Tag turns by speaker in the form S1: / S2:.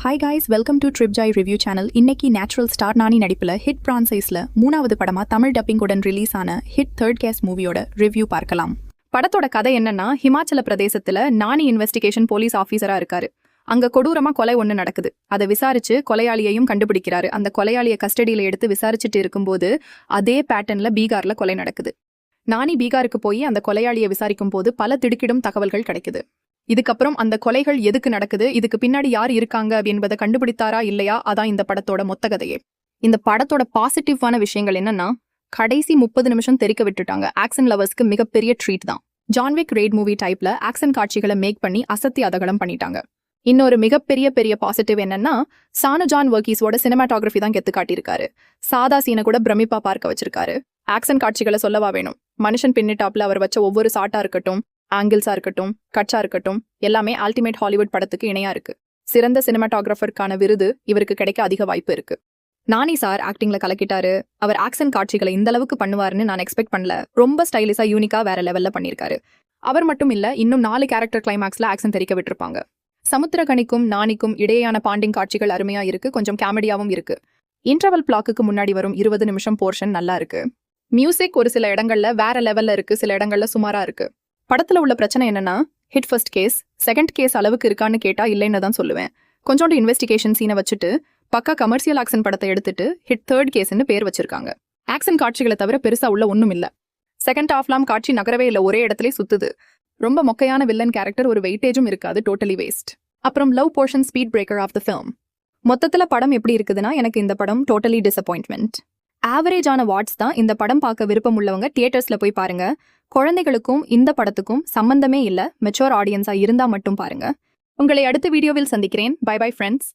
S1: Hi guys, welcome to trip Joy review channel. இன்னைக்கு natural star நானி நடிப்பில் hit பிரான்சைஸில் 3வது படமாக தமிழ் டப்பிங்குடன் ரிலீஸ் ஆன ஹிட் தேர்ட் கேஸ் மூவியோட ரிவ்யூ பார்க்கலாம். படத்தோட கதை என்னன்னா, ஹிமாச்சல பிரதேசத்தில் நானி இன்வெஸ்டிகேஷன் போலீஸ் ஆஃபீஸராக இருக்காரு. அங்கே கொடூரமாக கொலை ஒன்று நடக்குது. அதை விசாரிச்சு கொலையாளியையும் கண்டுபிடிக்கிறாரு. அந்த கொலையாளியை கஸ்டடியில் எடுத்து விசாரிச்சுட்டு இருக்கும்போது அதே பேட்டர்னில் பீகாரில் கொலை நடக்குது. நானி பீகாருக்கு போய் அந்த கொலையாளியை விசாரிக்கும் போது பல திடுக்கிடும் தகவல்கள் கிடைக்குது. இதுக்கப்புறம் அந்த கொலைகள் எதுக்கு நடக்குது, இதுக்கு பின்னாடி யார் இருக்காங்க என்பதை கண்டுபிடித்தாரா இல்லையா, அதான் இந்த படத்தோட மொத்த கதையே. இந்த படத்தோட பாசிட்டிவான விஷயங்கள் என்னன்னா, கடைசி 30 நிமிஷம் தெரிக்க விட்டுட்டாங்க. ஆக்ஷன் லவர்ஸ்க்கு மிகப்பெரிய ட்ரீட் தான். ஜான்விக் ரெய்ட் மூவி டைப்ல ஆக்ஷன் காட்சிகளை மேக் பண்ணி அசத்தி அதகலம் பண்ணிட்டாங்க. இன்னொரு மிகப்பெரிய பாசிட்டிவ் என்னன்னா, சானு ஜான் வர்கீஸோட சினிமாட்டோகிராஃபி தான் கெத்து காட்டியிருக்காரு. சாதா சீனை கூட பிரமிப்பா பார்க்க வச்சிருக்காரு. ஆக்ஷன் காட்சிகளை சொல்லவா வேணும். மனுஷன் பின்னிட்டாப்ல அவர் வச்ச ஒவ்வொரு ஷாட்டா இருக்கட்டும், ஆங்கிள்ஸா இருக்கட்டும், கட்சா இருக்கட்டும், எல்லாமே அல்டிமேட் ஹாலிவுட் படத்துக்கு இணையா இருக்கு. சிறந்த சினிமாட்டோகிராஃபருக்கான விருது இவருக்கு கிடைக்க அதிக வாய்ப்பு இருக்கு. நானி சார் ஆக்டிங்ல கலக்கிட்டாரு. அவர் ஆக்ஷன் காட்சிகளை இந்த அளவுக்கு பண்ணுவாருன்னு நான் எக்ஸ்பெக்ட் பண்ணல. ரொம்ப ஸ்டைலிஷா யூனிக்கா வேற லெவல்ல பண்ணிருக்காரு. அவர் மட்டும் இல்ல, இன்னும் 4 கேரக்டர் கிளைமாக்ஸ்ல ஆக்ஷன் தெரிக்க விட்டுருப்பாங்க. சமுத்திரகனிக்கும் நானிக்கும் இடையேயான பாண்டிங் காட்சிகள் அருமையா இருக்கு. கொஞ்சம் காமெடியாவும் இருக்கு. இன்டர்வல் பிளாக்குக்கு முன்னாடி வரும் 20 நிமிஷம் போர்ஷன் நல்லா இருக்கு. மியூசிக் ஒரு சில இடங்கள்ல வேற லெவல்ல இருக்கு, சில இடங்கள்ல சுமாரா இருக்கு. படத்துல உள்ள பிரச்சனை என்னன்னா, hit first case second case அளவுக்கு இருக்கான்னு கேட்டா இல்லைன்னு தான் சொல்லுவேன். கொஞ்சோண்டு இன்வெஸ்டிகேஷன் சீனை வச்சுட்டு பக்கா கமர்ஷியல் ஆக்ஷன் படத்தை எடுத்துட்டு ஹிட் தேர்ட் கேஸ்ன்னு பேர் வச்சிருக்காங்க. ஆக்ஷன் காட்சிகளை தவிர பெருசா உள்ள ஒண்ணும் இல்ல. செகண்ட் ஹாஃப்லாம் காட்சி நகரவே இல்ல, ஒரே இடத்துல சுத்துது. ரொம்ப மொக்கையான வில்லன் கேரக்டர், ஒரு வெயிட்டேஜும் இருக்காது, டோட்டலி வேஸ்ட். அப்புறம் love portion speed breaker of the film. மொத்தத்துல படம் எப்படி இருக்குதுன்னா, எனக்கு இந்த படம் டோட்டலி டிசப்பாயின்ட்மெண்ட். ஆவரேஜான வாட்ஸ் தான். இந்த படம் பார்க்க விருப்பம் உள்ளவங்க தியேட்டர்ஸ்ல போய் பாருங்க. குழந்தைகளுக்கும் இந்த படத்துக்கும் சம்பந்தமே இல்ல, மெச்சூர் ஆடியன்ஸா இருந்தா மட்டும் பாருங்க. உங்களை அடுத்த வீடியோவில் சந்திக்கிறேன். Bye bye friends.